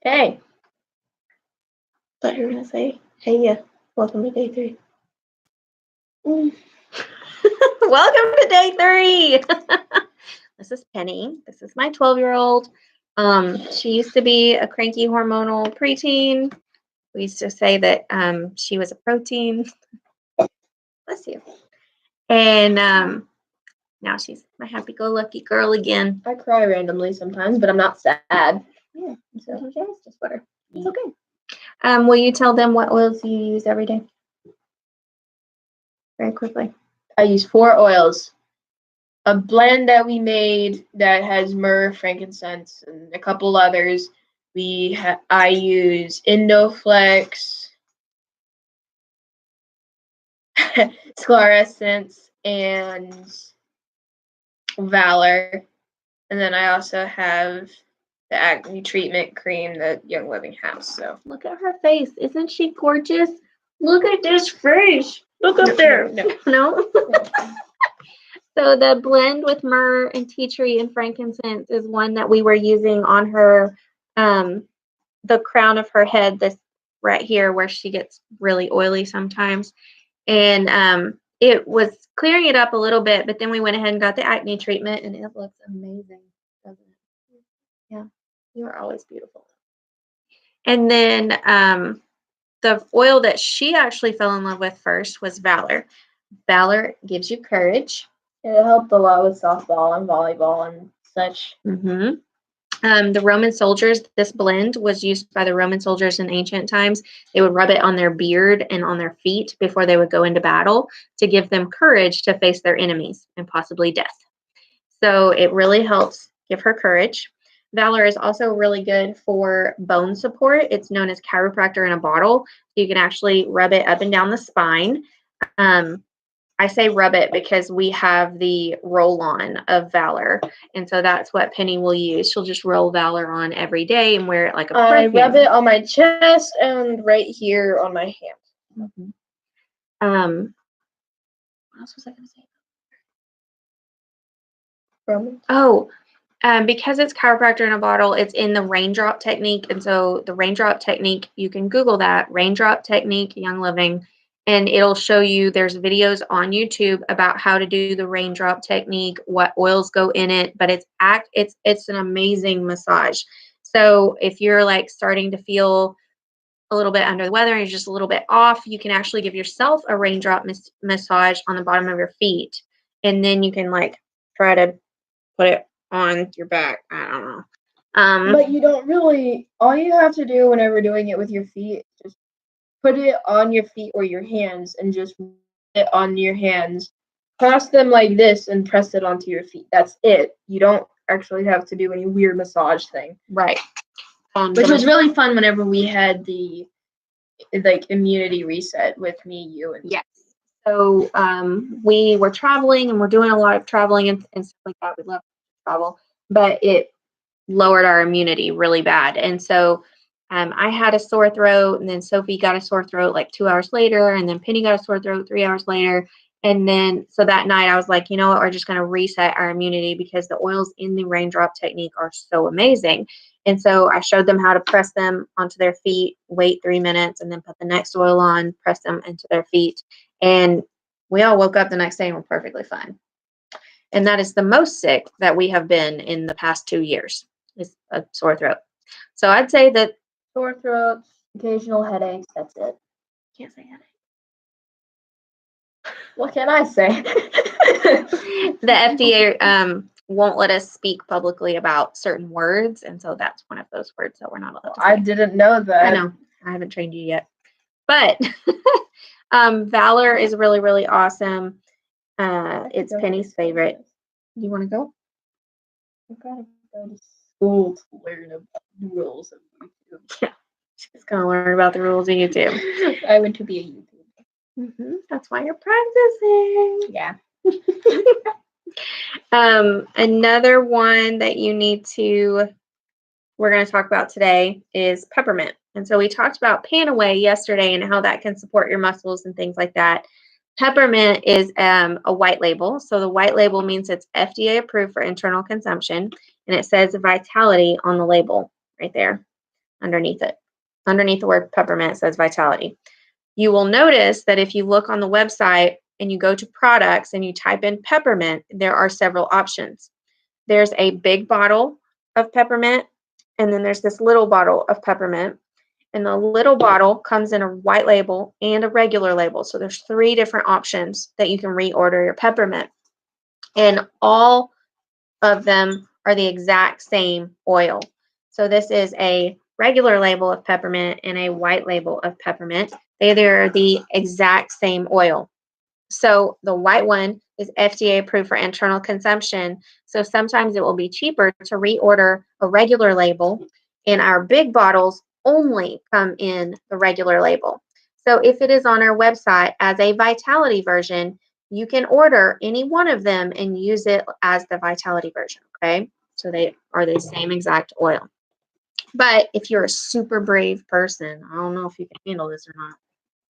Hey, thought you were gonna say, hey, yeah, welcome to day 3. Welcome to day 3. This is Penny. This is my 12-year-old. She used to be a cranky hormonal preteen. We used to say that she was a protein. Bless you. And now she's my happy-go-lucky girl again. I cry randomly sometimes, but I'm not sad. Yeah, So yeah, it's just water. It's okay. Will you tell them what oils you use every day? Very quickly. I use 4 oils. A blend that we made that has myrrh, frankincense, and a couple others. I use Indoflex, Sclerescence, and Valor. And then I also have the acne treatment cream that Young Living has. So look at her face. Isn't she gorgeous? Look at this face. Look up there. No? So the blend with myrrh and tea tree and frankincense is one that we were using on her, the crown of her head, this right here where she gets really oily sometimes. And it was clearing it up a little bit, but then we went ahead and got the acne treatment, and it looks amazing, doesn't it? Yeah, you are always beautiful. And then the oil that she actually fell in love with first was Valor. Valor gives you courage. it helped a lot with softball and volleyball and such. Mm-hmm. The Roman soldiers, this blend was used by the Roman soldiers in ancient times. They would rub it on their beard and on their feet before they would go into battle to give them courage to face their enemies and possibly death. So it really helps give her courage. Valor is also really good for bone support. It's known as chiropractor in a bottle. You can actually rub it up and down the spine. I say rub it because we have the roll-on of Valor, and so that's what Penny will use. She'll just roll Valor on every day and wear it like a perfume. I rub it on my chest and right here on my hand. Mm-hmm. What else was I going to say? Because it's chiropractor in a bottle, it's in the raindrop technique, and so the raindrop technique, you can Google that, raindrop technique, Young Living, and it'll show you, there's videos on YouTube about how to do the raindrop technique, what oils go in it, but it's an amazing massage. So if you're like starting to feel a little bit under the weather and you're just a little bit off, you can actually give yourself a raindrop massage on the bottom of your feet, and then you can like try to put it on your back. I don't know. But you don't really, all you have to do whenever doing it with your feet, just put it on your feet or your hands and just put it on your hands. Cross them like this and press it onto your feet. That's it. You don't actually have to do any weird massage thing. Right. Which was really fun whenever we had the like immunity reset with me, you, and yes. So we were traveling and we're doing a lot of traveling and stuff like that. We love to travel, but it lowered our immunity really bad. And so I had a sore throat, and then Sophie got a sore throat like 2 hours later, and then Penny got a sore throat 3 hours later. And then so that night I was like, you know what, we're just going to reset our immunity because the oils in the raindrop technique are so amazing. And so I showed them how to press them onto their feet, wait 3 minutes, and then put the next oil on, press them into their feet. And we all woke up the next day and were perfectly fine. And that is the most sick that we have been in the past 2 years, is a sore throat. So I'd say that sore throats, occasional headaches, that's it. Can't say headache. What can I say? The FDA won't let us speak publicly about certain words, and so that's one of those words that we're not allowed to say. I didn't know that. I know. I haven't trained you yet. But Valor is really, really awesome. It's Penny's favorite. You want to go? I've got to go to school to learn about the rules of YouTube. Yeah, she's going to learn about the rules of YouTube. I want to be a YouTuber. Mm-hmm. That's why you're practicing. Yeah. Another one that we're going to talk about today is peppermint. And so we talked about Panaway yesterday and how that can support your muscles and things like that. Peppermint is a white label. So the white label means it's FDA approved for internal consumption, and it says Vitality on the label right there. underneath it. Underneath the word peppermint says Vitality. You will notice that if you look on the website and you go to products and you type in peppermint, there are several options. There's a big bottle of peppermint, and then there's this little bottle of peppermint. And the little bottle comes in a white label and a regular label. So there's 3 different options that you can reorder your peppermint. And all of them are the exact same oil. So this is a regular label of peppermint and a white label of peppermint. They're the exact same oil. So the white one is FDA approved for internal consumption. So sometimes it will be cheaper to reorder a regular label, and our big bottles only come in the regular label. So if it is on our website as a Vitality version, you can order any one of them and use it as the Vitality version, okay? So they are the same exact oil. But if you're a super brave person, I don't know if you can handle this or not.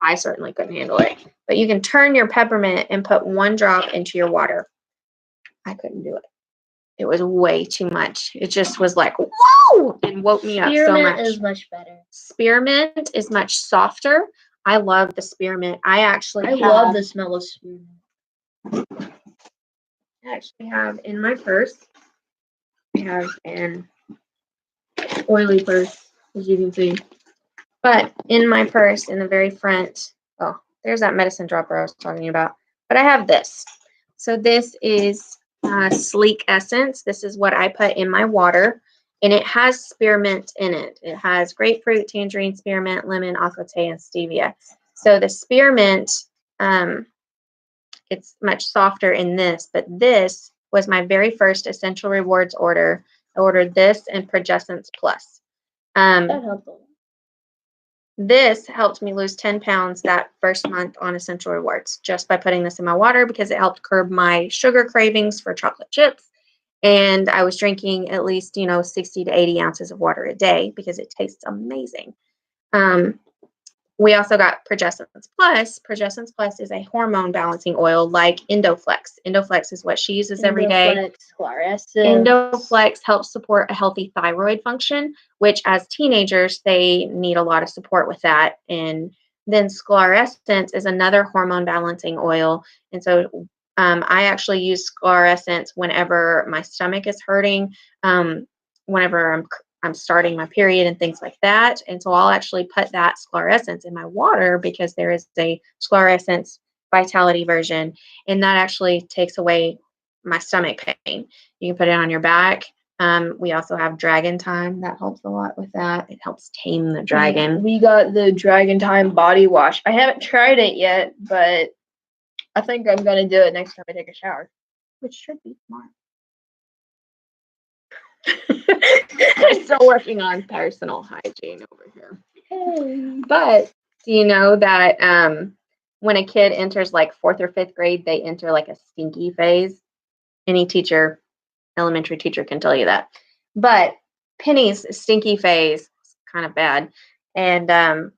I certainly couldn't handle it. But you can turn your peppermint and put 1 drop into your water. I couldn't do it. It was way too much. It just was like, whoa, and woke me up so much. Spearmint is much better. Spearmint is much softer. I love the spearmint. I love the smell of spearmint. I actually have in my purse, I have an oily purse, as you can see. But in my purse, in the very front, oh, there's that medicine dropper I was talking about. But I have this. So this is Sleek Essence. This is what I put in my water. And it has spearmint in it. It has grapefruit, tangerine, spearmint, lemon, agave, and stevia. So the spearmint, it's much softer in this. But this was my very first Essential Rewards order. I ordered this and Progessence Plus. That helped a lot. This helped me lose 10 pounds that first month on Essential Rewards just by putting this in my water because it helped curb my sugar cravings for chocolate chips. And I was drinking at least, 60 to 80 ounces of water a day because it tastes amazing. We also got Progessence Plus. Progessence Plus is a hormone balancing oil like Endoflex. Endoflex is what she uses every day. Endoflex helps support a healthy thyroid function, which as teenagers, they need a lot of support with that. And then Sclarescence is another hormone balancing oil. And so I actually use Sclarescence whenever my stomach is hurting, whenever I'm starting my period and things like that. And so I'll actually put that Sclarescence in my water because there is a Sclarescence Vitality version, and that actually takes away my stomach pain. You can put it on your back. We also have Dragon Time. That helps a lot with that. It helps tame the dragon. We got the Dragon Time body wash. I haven't tried it yet, but I think I'm going to do it next time I take a shower, which should be tomorrow. I'm still working on personal hygiene over here. Hey. But do you know that when a kid enters like 4th or 5th grade, they enter like a stinky phase? Any teacher, elementary teacher can tell you that. But Penny's stinky phase is kind of bad. And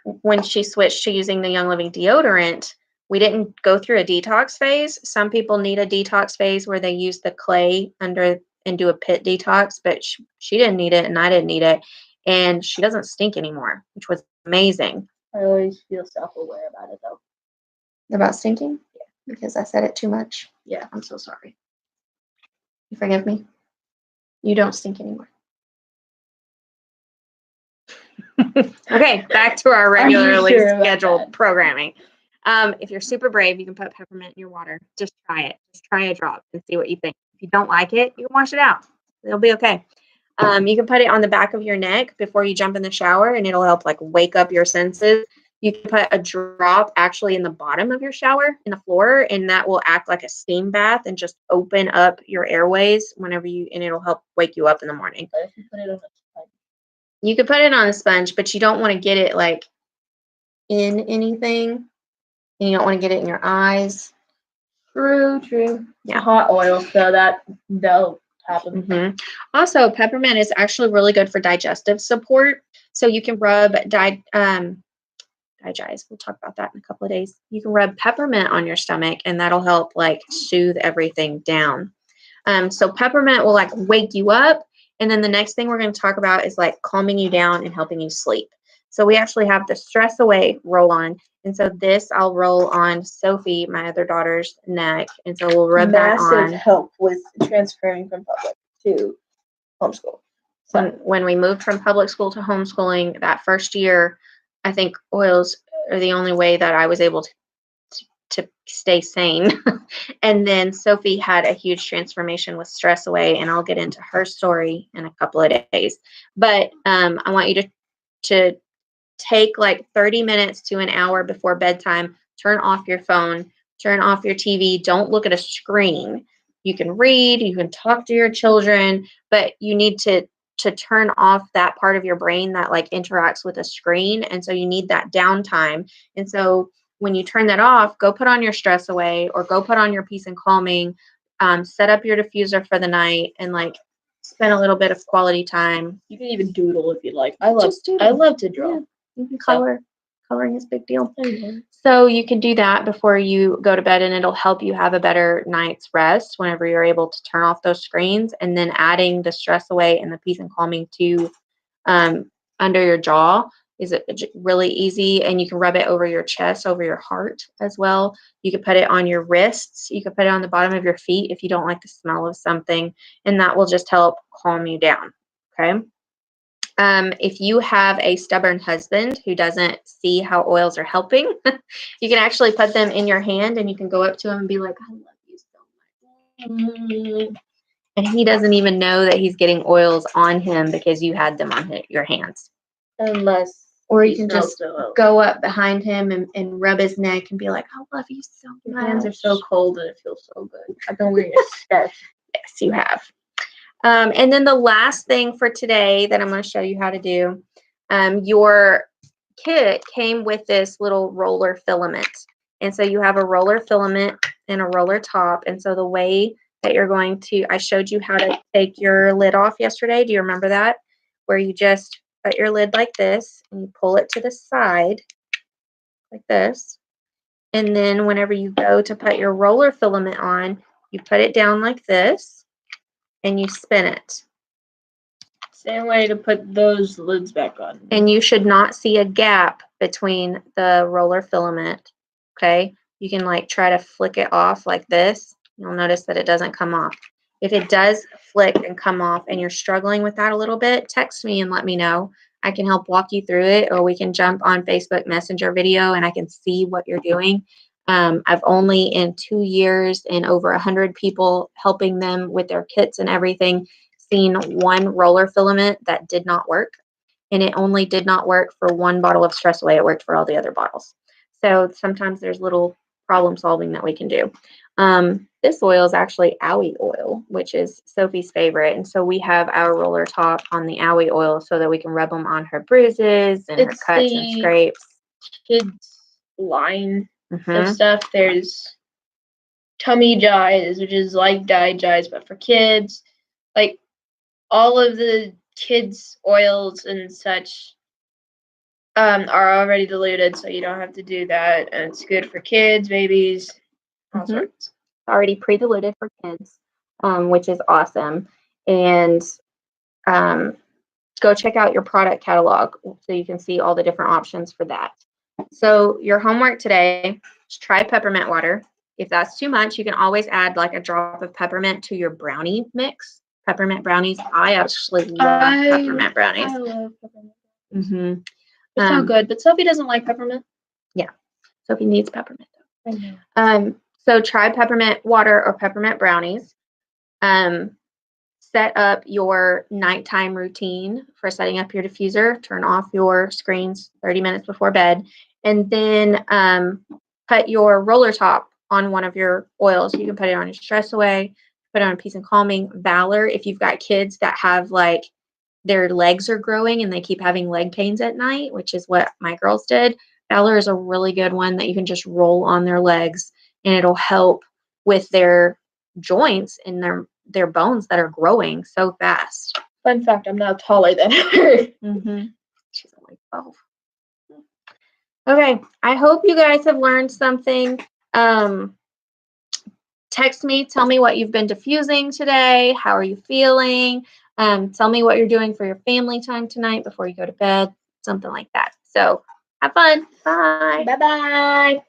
when she switched to using the Young Living deodorant, we didn't go through a detox phase. Some people need a detox phase where they use the clay under and do a pit detox, but she didn't need it and I didn't need it. And she doesn't stink anymore, which was amazing. I always feel self-aware about it though. About stinking? Yeah. Because I said it too much? Yeah. I'm so sorry. You forgive me? You don't stink anymore. Okay, back to our regularly scheduled programming. If you're super brave, you can put peppermint in your water. Just try it. Just try a drop and see what you think. If you don't like it, you can wash it out. It'll be okay. You can put it on the back of your neck before you jump in the shower, and it'll help like wake up your senses. You can put a drop actually in the bottom of your shower, in the floor, and that will act like a steam bath and just open up your airways and it'll help wake you up in the morning. But if you put it on a sponge. You could put it on a sponge, but you don't want to get it like in anything. And you don't want to get it in your eyes. True. Yeah. Hot oil, so that'll happen. Mm-hmm. Also, peppermint is actually really good for digestive support. So you can rub digest. We'll talk about that in a couple of days. You can rub peppermint on your stomach, and that'll help like soothe everything down. So peppermint will like wake you up, And then the next thing we're going to talk about is like calming you down and helping you sleep. So we actually have the stress away roll on. And so this I'll roll on Sophie, my other daughter's neck. And so we'll rub that on. Massive help with transferring from public to homeschool. So When we moved from public school to homeschooling that first year, I think oils are the only way that I was able to stay sane. And then Sophie had a huge transformation with stress away, and I'll get into her story in a couple of days. But I want you to take like 30 minutes to an hour before bedtime, turn off your phone, turn off your TV, don't look at a screen. You can read, you can talk to your children, but you need to turn off that part of your brain that like interacts with a screen. And so you need that downtime. And so when you turn that off, go put on your stress away or go put on your peace and calming, set up your diffuser for the night and like spend a little bit of quality time. you can even doodle if you like. Just I doodle. love to draw. Yeah. You can color. Coloring is a big deal. Mhm. So you can do that before you go to bed, and it'll help you have a better night's rest whenever you're able to turn off those screens. And then adding the stress away and the peace and calming to under your jaw is really easy. And you can rub it over your chest, over your heart as well. You can put it on your wrists. You can put it on the bottom of your feet if you don't like the smell of something, and that will just help calm you down. Okay. If you have a stubborn husband who doesn't see how oils are helping, you can actually put them in your hand and you can go up to him and be like, I love you so much. And he doesn't even know that he's getting oils on him because you had them on your hands. Or you can just go up behind him and rub his neck and be like, I love you so much. Your hands are so cold and it feels so good. I've been wearing a scarf. Yes, you have. And then the last thing for today that I'm going to show you how to do, your kit came with this little roller filament. And so you have a roller filament and a roller top. And so the way that you're going to, I showed you how to take your lid off yesterday. Do you remember that? Where you just put your lid like this and you pull it to the side like this. And then whenever you go to put your roller filament on, you put it down like this. And you spin it. Same way to put those lids back on. And you should not see a gap between the roller filament. Okay. You can like try to flick it off like this. You'll notice that it doesn't come off. If it does flick and come off and you're struggling with that a little bit, text me and let me know. I can help walk you through it, or we can jump on Facebook Messenger video and I can see what you're doing. I've only in 2 years and over 100 people helping them with their kits and everything seen one roller filament that did not work. And it only did not work for one bottle of Stress Away. It worked for all the other bottles. So sometimes there's little problem solving that we can do. This oil is actually Owie oil, which is Sophie's favorite. And so we have our roller top on the Owie oil so that we can rub them on her bruises and her cuts and scrapes. Kids line of stuff. There's tummy jies, which is like digies, but for kids. Like all of the kids' oils and such are already diluted, so you don't have to do that. And it's good for kids, babies, all sorts. Already pre-diluted for kids, which is awesome. And go check out your product catalog so you can see all the different options for that. So your homework today is try peppermint water. If that's too much, you can always add like a drop of peppermint to your brownie mix. Peppermint brownies. I actually love peppermint brownies. I love peppermint. It's so good, but Sophie doesn't like peppermint. Yeah, Sophie needs peppermint though. I know. So try peppermint water or peppermint brownies. Set up your nighttime routine for setting up your diffuser. Turn off your screens 30 minutes before bed. And then put your roller top on one of your oils. You can put it on your Stress Away, put it on Peace and Calming. Valor, if you've got kids that have like their legs are growing and they keep having leg pains at night, which is what my girls did. Valor is a really good one that you can just roll on their legs and it'll help with their joints and their bones that are growing so fast. Fun fact, I'm now taller than her. She's only 12. Okay, I hope you guys have learned something. Text me, tell me what you've been diffusing today. How are you feeling? Tell me what you're doing for your family time tonight before you go to bed, something like that. So have fun. Bye. Bye bye.